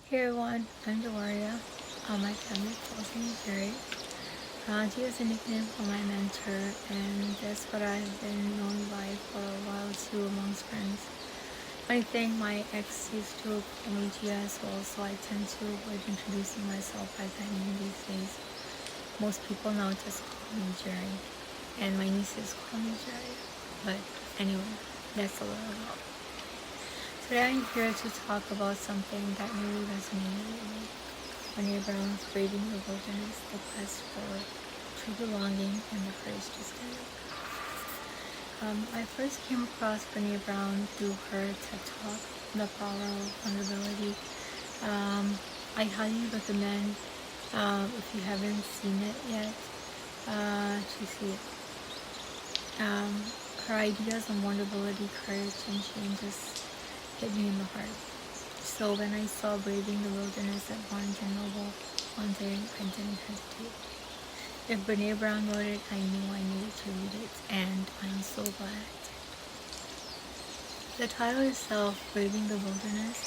Hey everyone, I'm Doria. My family calls me Jerry. G is a nickname for my mentor, and that's what I've been known by for a while too amongst friends. Funny thing, my ex used to call me Gia as well, so I tend to avoid introducing myself by that name these days. Most people now just call me Jerry, and my nieces call me Jerry. But anyway, that's a little about. Today I'm here to talk about something that really resonated with me. Brené Brown's Braving the Wilderness, the quest for true belonging and the courage to stand up. I first came across Brené Brown through her TED Talk, The Power of Vulnerability. I highly recommend, if you haven't seen it yet, to see it. Her ideas on vulnerability, courage, and change just hit me in the heart. So when I saw Braving the Wilderness at Barnes& Noble one day, I didn't hesitate. If Brené Brown wrote it, I knew I needed to read it, and I'm so glad. The title itself, Braving the Wilderness,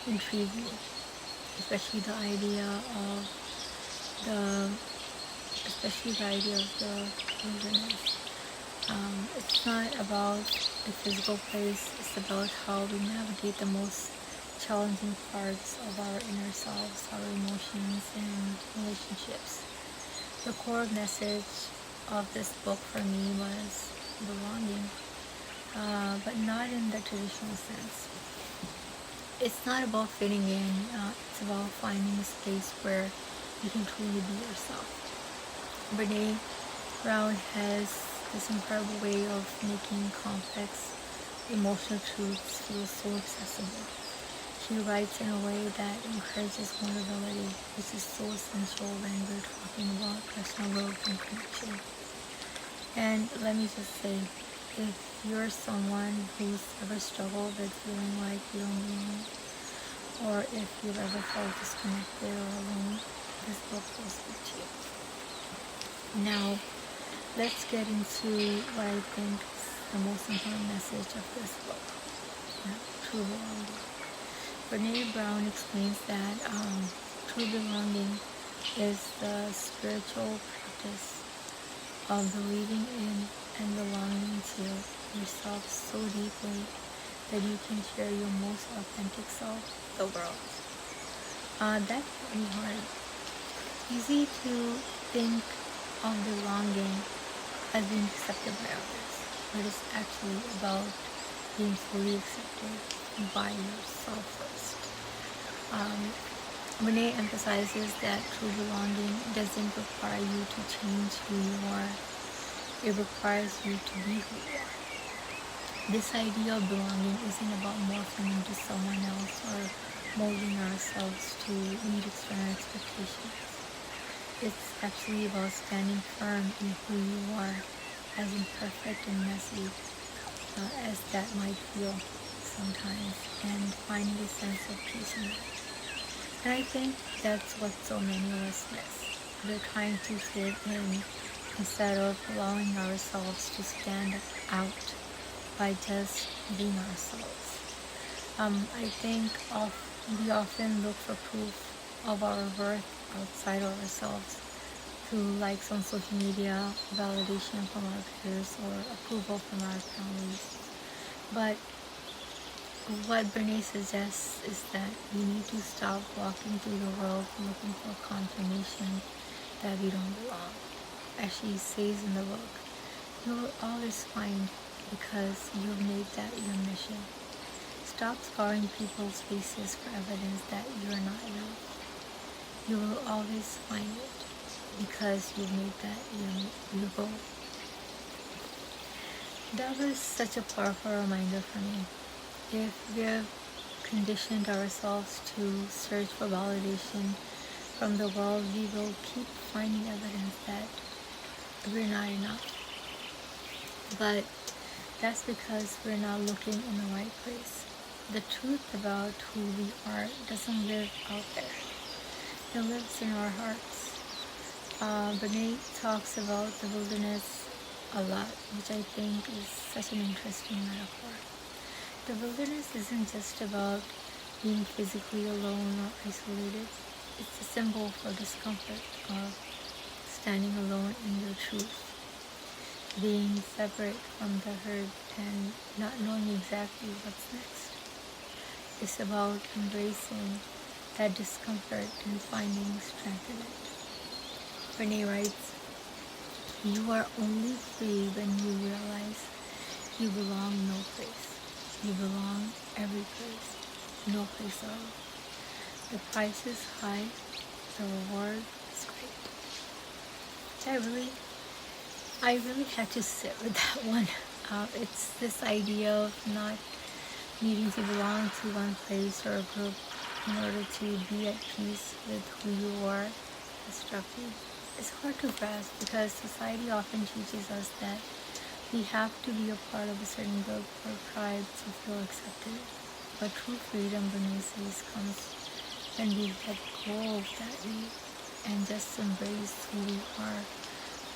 intrigued me, especially the idea of the wilderness. It's not about a physical place, it's about how we navigate the most challenging parts of our inner selves, our emotions, and relationships. The core message of this book for me was belonging, but not in the traditional sense. It's not about fitting in, it's about finding a space where you can truly be yourself. Brené Brown has this incredible way of making complex emotional truths feel so accessible. She writes in a way that encourages vulnerability, which is so essential when we're talking about personal growth and connection. And let me just say, if you're someone who's ever struggled with feeling like you don't belong, or if you've ever felt disconnected or alone, this book will speak to you. Now, let's get into what I think is the most important message of this book, true belonging. Brené Brown explains that true belonging is the spiritual practice of believing in and belonging to yourself so deeply that you can share your most authentic self with the world. That hit me hard. Easy to think of belonging as being accepted by others, but it's actually about being fully accepted by yourself first. Renee emphasizes that true belonging doesn't require you to change who you are. It requires you to be who you are. This idea of belonging isn't about morphing into someone else or molding ourselves to meet external expectations. It's actually about standing firm in who you are, as imperfect and messy as that might feel sometimes, and finding a sense of peace in that. And I think that's what so many of us miss. We're trying to fit in instead of allowing ourselves to stand out by just being ourselves. I think we often look for proof of our worth outside of ourselves through likes on social media, validation from our peers, or approval from our families. But what Brené suggests is that we need to stop walking through the world looking for confirmation that we don't belong. As she says in the book, you will always find because you've made that your mission. Stop scouring people's faces for evidence that you are not enough. You will always find it because you've made that your goal. That was such a powerful reminder for me. If we've conditioned ourselves to search for validation from the world, we will keep finding evidence that we're not enough. But that's because we're not looking in the right place. The truth about who we are doesn't live out there. It lives in our hearts. Brené talks about the wilderness a lot, which I think is such an interesting metaphor. The wilderness isn't just about being physically alone or isolated. It's a symbol for discomfort of standing alone in your truth, being separate from the herd and not knowing exactly what's next. It's about embracing that discomfort and finding strength in it. Brené writes, "You are only free when you realize you belong no place. You belong every place, no place at all. The price is high, the reward is great." I really had to sit with that one. It's this idea of not needing to belong to one place or a group in order to be at peace with who you are has struck me. It's hard to grasp because society often teaches us that we have to be a part of a certain group or tribe to feel accepted. But true freedom, Brené says, comes when we let go of that need and just embrace who we are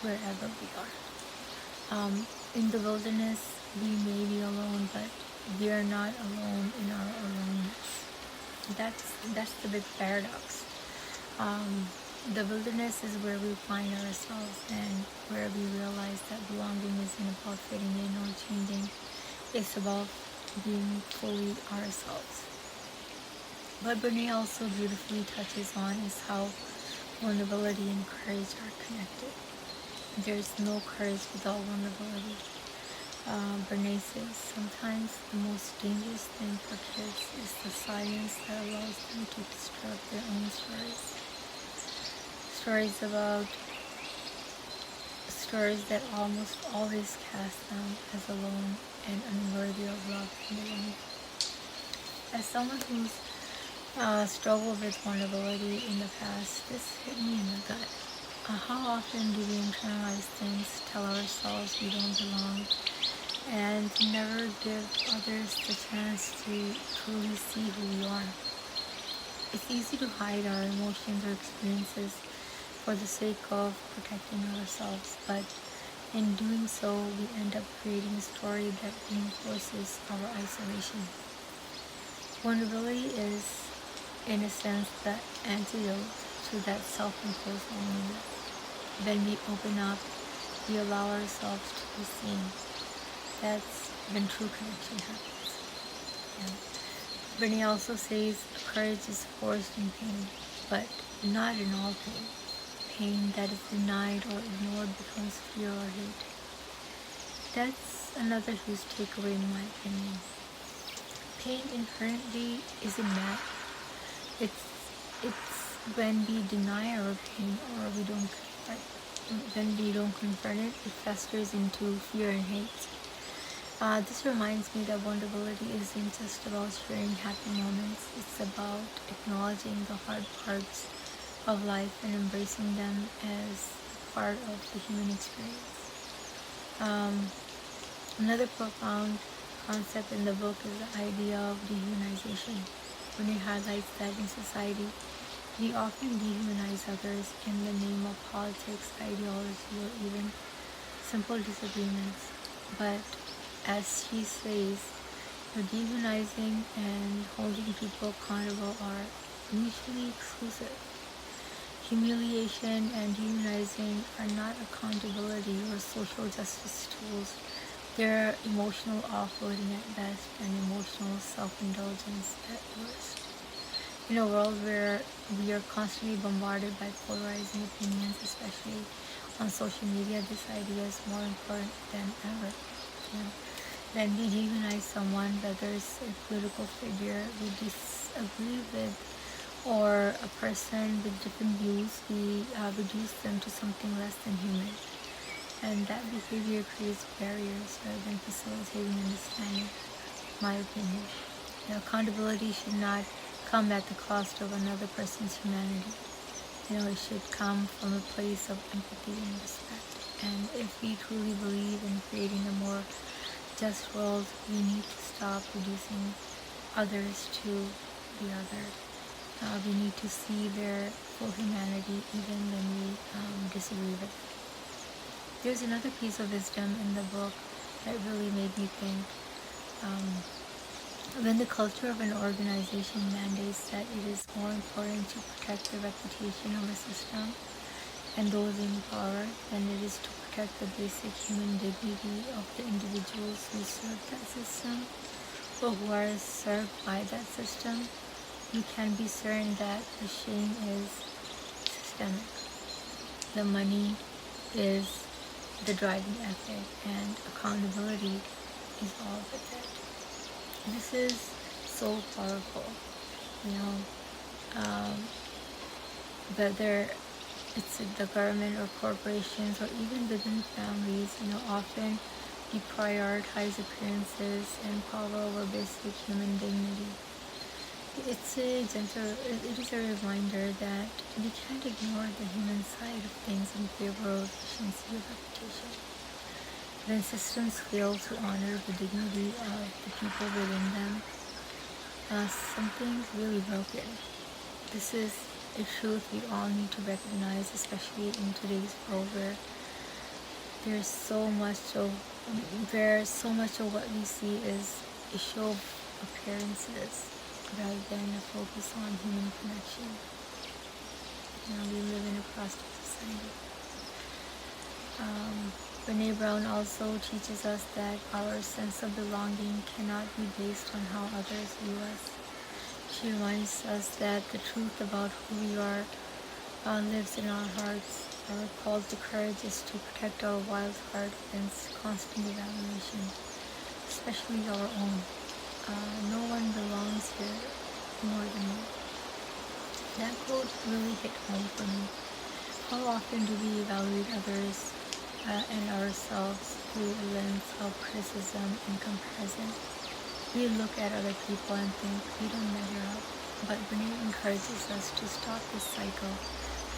wherever we are. In the wilderness, we may be alone, but we are not alone in our aloneness. That's the big paradox. The wilderness is where we find ourselves and where we realize that belonging isn't about fitting in or changing. It's about being fully ourselves. What Brené also beautifully touches on is how vulnerability and courage are connected. There's no courage without vulnerability. Brené says sometimes the most dangerous thing for kids is the silence that allows them to construct their own stories. Stories that almost always cast them as alone and unworthy of love and belonging. As someone who's struggled with vulnerability in the past, this hit me in the gut. How often do we internalize things, tell ourselves we don't belong, and never give others the chance to truly see who we are? It's easy to hide our emotions or experiences for the sake of protecting ourselves, but in doing so, we end up creating a story that reinforces our isolation. Vulnerability is, in a sense, the antidote to that self-imposed loneliness. When we open up, we allow ourselves to be seen. That's when true connection happens. Yeah. Brené also says courage is forced in pain, but not in all pain. Pain that is denied or ignored becomes fear or hate. That's another huge takeaway in my opinion. Pain inherently isn't bad. It's when we deny our pain or when we don't confront it, it festers into fear and hate. This reminds me that vulnerability isn't just about sharing happy moments. It's about acknowledging the hard parts of life and embracing them as part of the human experience. Another profound concept in the book is the idea of dehumanization. When it highlights that in society, we often dehumanize others in the name of politics, ideology, or even simple disagreements. But as she says, dehumanizing and holding people accountable are mutually exclusive. Humiliation and dehumanizing are not accountability or social justice tools. They're emotional offloading at best and emotional self-indulgence at worst. In a world where we are constantly bombarded by polarizing opinions, especially on social media, this idea is more important than ever. When we dehumanize someone, whether it's a political figure we disagree with or a person with different views, we reduce them to something less than human. And that behavior creates barriers rather than facilitating understanding, in my opinion. Accountability should not come at the cost of another person's humanity. It should come from a place of empathy and respect. And if we truly believe in creating a more just world, we need to stop reducing others to the other. We need to see their full humanity even when we disagree with it. There's another piece of wisdom in the book that really made me think. When the culture of an organization mandates that it is more important to protect the reputation of a system and those in power than it is to protect the basic human dignity of the individuals who serve that system or who are served by that system, you can be certain that the shame is systemic. The money is the driving ethic, and accountability is all with it. This is so powerful, you know, whether it's in the government or corporations or even within families, often we prioritize appearances and power over basic human dignity. It is a reminder that we can't ignore the human side of things in favor of efficiency or reputation. When systems fail to honor the dignity of the people within them, something's really broken. This is a truth we all need to recognize, especially in today's world where so much of what we see is a show of appearances rather than a focus on human connection. We live in a plastic society. Brené Brown also teaches us that our sense of belonging cannot be based on how others view us. She reminds us that the truth about who we are lives in our hearts. Our call to courage is to protect our wild heart against constant evaluation, especially our own. No one belongs here more than me. That quote really hit home for me. How often do we evaluate others and ourselves through a lens of criticism and comparison? We look at other people and think we don't measure up, but Brené encourages us to stop this cycle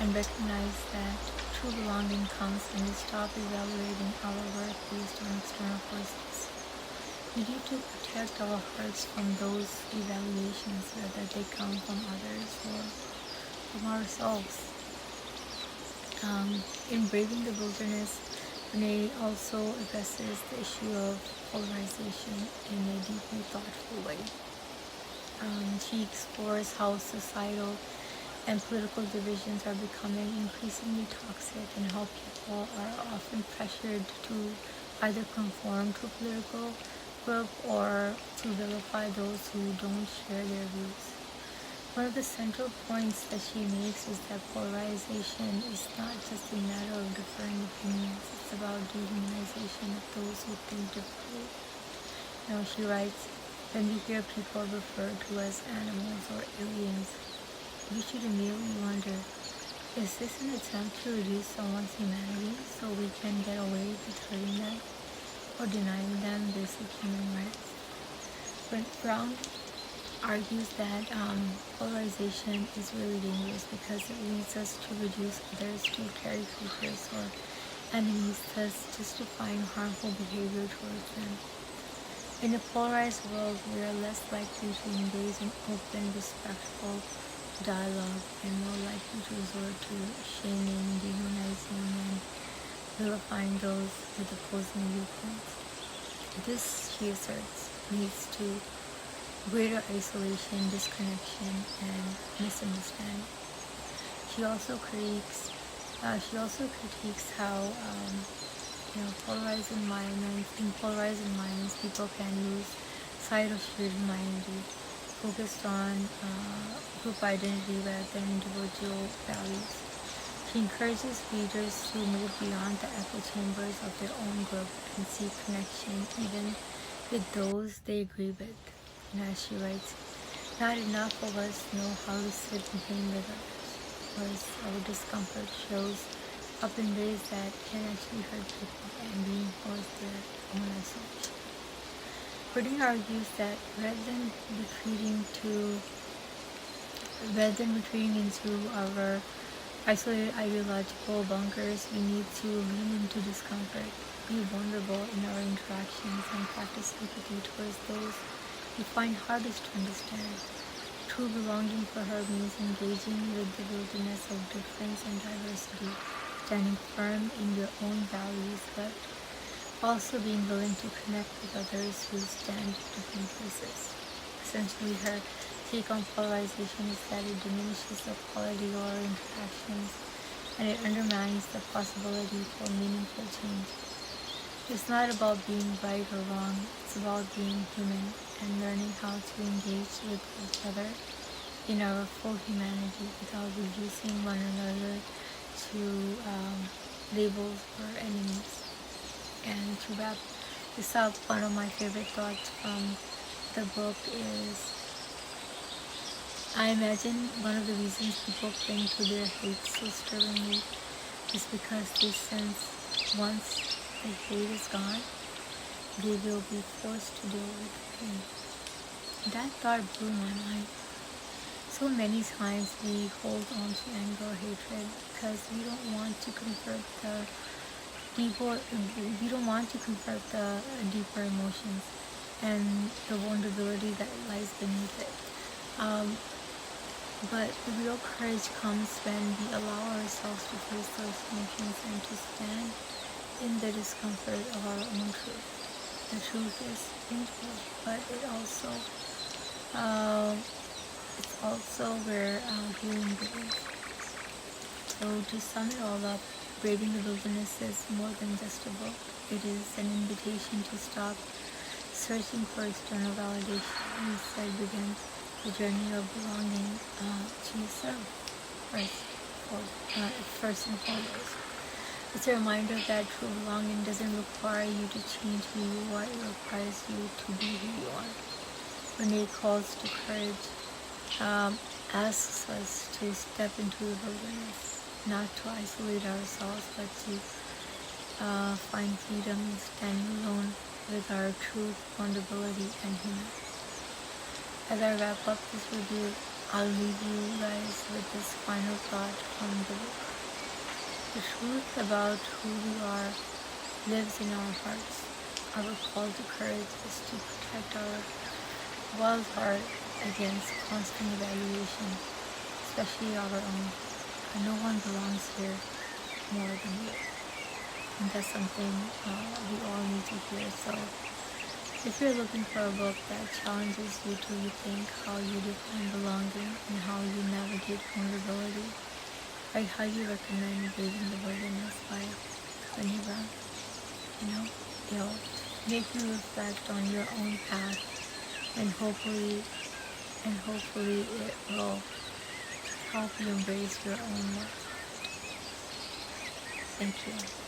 and recognize that true belonging comes when we stop evaluating our worth based on external forces. We need to protect our hearts from those evaluations, whether they come from others or from ourselves. In Braving the Wilderness, Brené also addresses the issue of polarization in a deeply thoughtful way. She explores how societal and political divisions are becoming increasingly toxic and how people are often pressured to either conform to a political group or to vilify those who don't share their views. One of the central points that she makes is that polarization is not just a matter of differing opinions, it's about dehumanization of those who think differently. She writes, when we hear people referred to as animals or aliens, we should immediately wonder, is this an attempt to reduce someone's humanity so we can get away with hurting them or denying them basic human rights? But Brown argues that polarization is really dangerous because it leads us to reduce others to caricatures or enemies, thus justifying harmful behavior towards them. In a polarized world, we are less likely to engage in open, respectful dialogue and more likely to resort to shaming, dehumanizing, and vilifying those with opposing viewpoints. This, she asserts, leads to greater isolation, disconnection, and misunderstanding. She also critiques how in polarized environments people can lose sight of shared humanity, focused on group identity rather than individual values. She encourages readers to move beyond the echo chambers of their own group and seek connection even with those they agree with. And as she writes, not enough of us know how to sit in pain with others, whereas our discomfort shows up in ways that can actually hurt people and reinforce their own isolation. Brené argues that rather than retreating into our isolated ideological bunkers, we need to lean into discomfort, be vulnerable in our interactions, and practice empathy towards those we find hardest to understand. True belonging for her means engaging with the wilderness of difference and diversity, standing firm in your own values, but also being willing to connect with others who stand in different places. Essentially, her take on polarization is that it diminishes the quality of our interactions and it undermines the possibility for meaningful change. It's not about being right or wrong, it's about being human and learning how to engage with each other in our full humanity without reducing one another to labels or enemies. And to wrap this up, one of my favorite thoughts from the book is, I imagine one of the reasons people cling to their hate so stubbornly is because they sense once the hate is gone, they will be forced to deal with pain. That thought blew my mind. So many times we hold on to anger or hatred because we don't want to confront the deeper emotions and the vulnerability that lies beneath it. But the real courage comes when we allow ourselves to face those emotions and to stand in the discomfort of our own truth. The truth is painful, but it's also where healing begins. So to sum it all up, Braving the Wilderness is more than just a book. It is an invitation to stop searching for external validation and instead begin the journey of belonging to yourself first and foremost. It's a reminder that true belonging doesn't require you to change who you are, it requires you to be who you are. Brené calls to courage, asks us to step into the wilderness, not to isolate ourselves, but to find freedom in standing alone with our truth, vulnerability, and humanity. As I wrap up this review, I'll leave you guys with this final thought from the book. The truth about who we are lives in our hearts. Our call to courage is to protect our wild heart against constant evaluation, especially our own. And no one belongs here more than you. And that's something we all need to hear. So if you're looking for a book that challenges you to rethink how you define belonging and how you navigate vulnerability, I highly recommend Braving the Wilderness by Brené Brown. It'll make you reflect on your own path, and hopefully it will help you embrace your own worth. Thank you.